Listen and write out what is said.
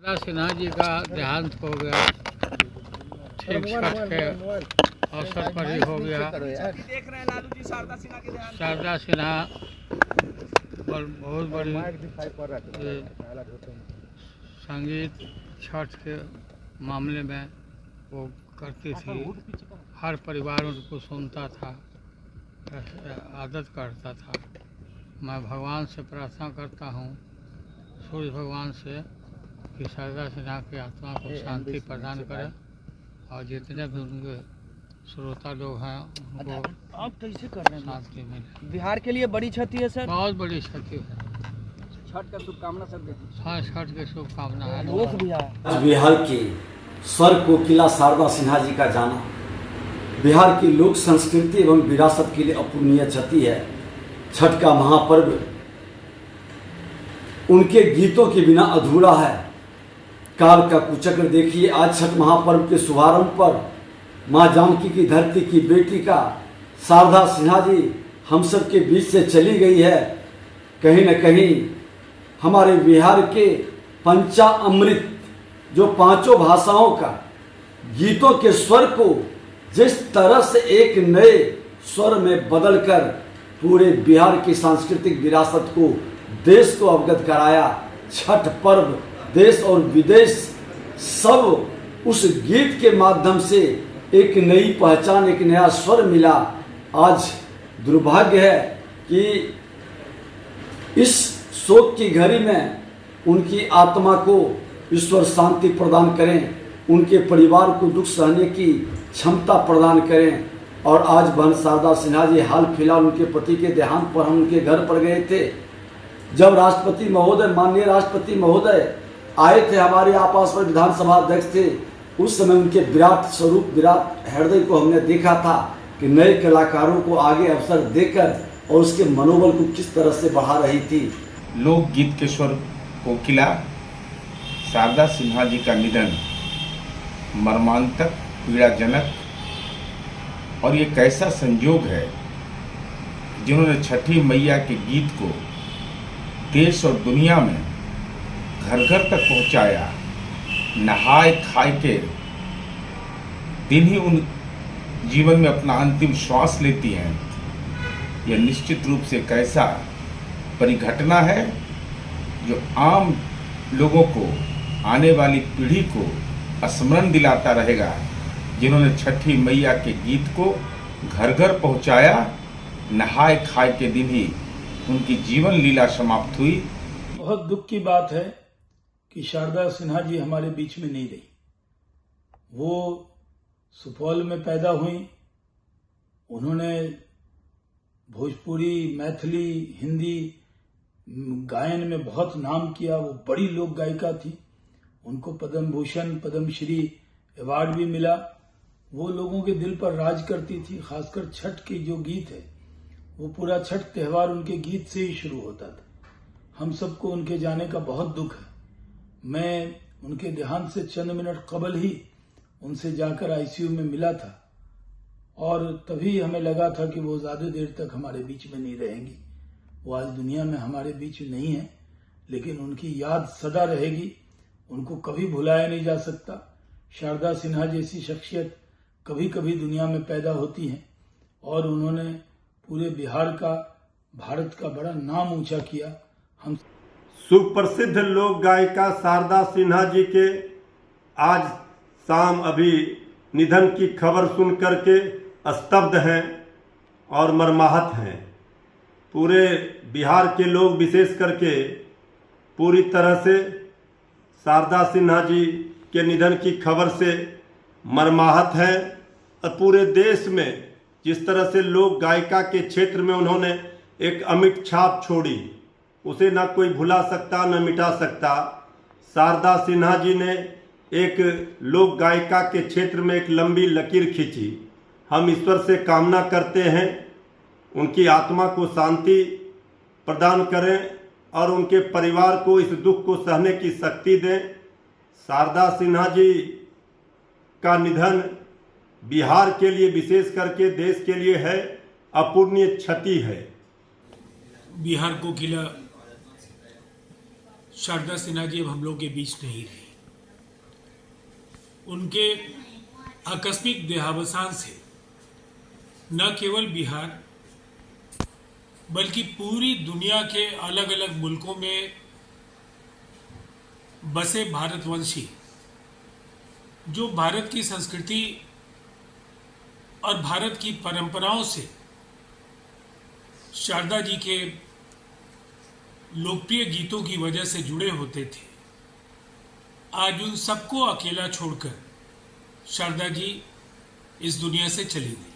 शारदा सिन्हा जी का देहांत हो गया, ठीक छठ के अवसर पर ही हो गया। देख रहे हैं लालू जी शारदा सिन्हा के देहांत। शारदा सिन्हा बहुत बड़ी संगीत छठ के मामले में वो करती थी। हर परिवार उनको सुनता था, आदत करता था। मैं भगवान से प्रार्थना करता हूँ, सूर्य भगवान से, कि शारदा सिन्हा की आत्मा को शांति प्रदान करें और जितने भी उनके श्रोता लोग हैं उनको आप कैसे कर रहे हैं? शांति मिले। बिहार के लिए बड़ी क्षति है सर। बहुत बड़ी क्षति है। छठ का शुभकामना सर देते। हाँ, छठ की शुभकामना है। लोक बिहार आज बिहार की स्वर कोकिला शारदा सिन्हा जी का जाना बिहार की लोक संस्कृति एवं विरासत के लिए अपूर्णीय क्षति है। छठ का महापर्व उनके गीतों के बिना अधूरा है। काल का कुचक्र देखिए, आज छठ महापर्व के शुभारंभ पर माँ जानकी की धरती की बेटी का शारदा सिन्हा जी हम सब के बीच से चली गई है। कहीं न कहीं हमारे बिहार के पंचामृत, जो पांचों भाषाओं का गीतों के स्वर को जिस तरह से एक नए स्वर में बदलकर पूरे बिहार की सांस्कृतिक विरासत को, देश को अवगत कराया। छठ पर्व देश और विदेश सब उस गीत के माध्यम से एक नई पहचान, एक नया स्वर मिला। आज दुर्भाग्य है कि इस शोक की घड़ी में उनकी आत्मा को ईश्वर शांति प्रदान करें, उनके परिवार को दुख सहने की क्षमता प्रदान करें। और आज बहन शारदा सिन्हा जी हाल फिलहाल उनके पति के देहांत पर हम उनके घर पर गए थे। जब राष्ट्रपति महोदय, माननीय राष्ट्रपति महोदय आए थे, हमारे आपास में विधानसभा अध्यक्ष थे, उस समय उनके विराट स्वरूप, विराट हृदय को हमने देखा था कि नए कलाकारों को आगे अवसर देकर और उसके मनोबल को किस तरह से बढ़ा रही थी। लोकगीत के स्वर कोकिला शारदा सिन्हा जी का निधन मर्मांतक, पीड़ाजनक और ये कैसा संयोग है जिन्होंने छठी मैया के गीत को देश और दुनिया में घर घर तक पहुंचाया। नहाए खाए के दिन ही उन जीवन में अपना अंतिम श्वास लेती हैं। यह निश्चित रूप से कैसा परिघटना है जो आम लोगों को, आने वाली पीढ़ी को स्मरण दिलाता रहेगा, जिन्होंने छठी मैया के गीत को घर घर पहुंचाया। नहाए खाए के दिन ही उनकी जीवन लीला समाप्त हुई। बहुत दुख की बात है कि शारदा सिन्हा जी हमारे बीच में नहीं रही। वो सुपौल में पैदा हुई, उन्होंने भोजपुरी, मैथिली, हिंदी गायन में बहुत नाम किया। वो बड़ी लोक गायिका थी, उनको पद्म भूषण, पद्मश्री अवार्ड भी मिला। वो लोगों के दिल पर राज करती थी। खासकर छठ के जो गीत है, वो पूरा छठ त्योहार उनके गीत से ही शुरू होता था। हम सबको उनके जाने का बहुत दुख है। मैं उनके देहांत से चंद मिनट कबल ही उनसे जाकर आईसीयू में मिला था और तभी हमें लगा था कि वो ज्यादा देर तक हमारे बीच में नहीं रहेंगी। वो आज दुनिया में हमारे बीच नहीं है, लेकिन उनकी याद सदा रहेगी। उनको कभी भुलाया नहीं जा सकता। शारदा सिन्हा जैसी शख्सियत कभी कभी दुनिया में पैदा होती हैं और उन्होंने पूरे बिहार का, भारत का बड़ा नाम ऊंचा किया। हम सुप्रसिद्ध लोक गायिका शारदा सिन्हा जी के आज शाम अभी निधन की खबर सुन करके स्तब्ध हैं और मर्माहत हैं। पूरे बिहार के लोग विशेष करके पूरी तरह से शारदा सिन्हा जी के निधन की खबर से मर्माहत हैं। और पूरे देश में जिस तरह से लोक गायिका के क्षेत्र में उन्होंने एक अमिट छाप छोड़ी, उसे ना कोई भुला सकता न मिटा सकता। शारदा सिन्हा जी ने एक लोक गायिका के क्षेत्र में एक लंबी लकीर खींची। हम ईश्वर से कामना करते हैं उनकी आत्मा को शांति प्रदान करें और उनके परिवार को इस दुख को सहने की शक्ति दें। शारदा सिन्हा जी का निधन बिहार के लिए, विशेष करके देश के लिए है अपूर्णीय क्षति है। बिहार कोकिला शारदा सिन्हा जी अब हम लोग के बीच नहीं रही। उनके आकस्मिक देहावसान से न केवल बिहार बल्कि पूरी दुनिया के अलग अलग मुल्कों में बसे भारतवंशी जो भारत की संस्कृति और भारत की परंपराओं से शारदा जी के लोकप्रिय गीतों की वजह से जुड़े होते थे, आज उन सबको अकेला छोड़कर शारदा जी इस दुनिया से चली गई।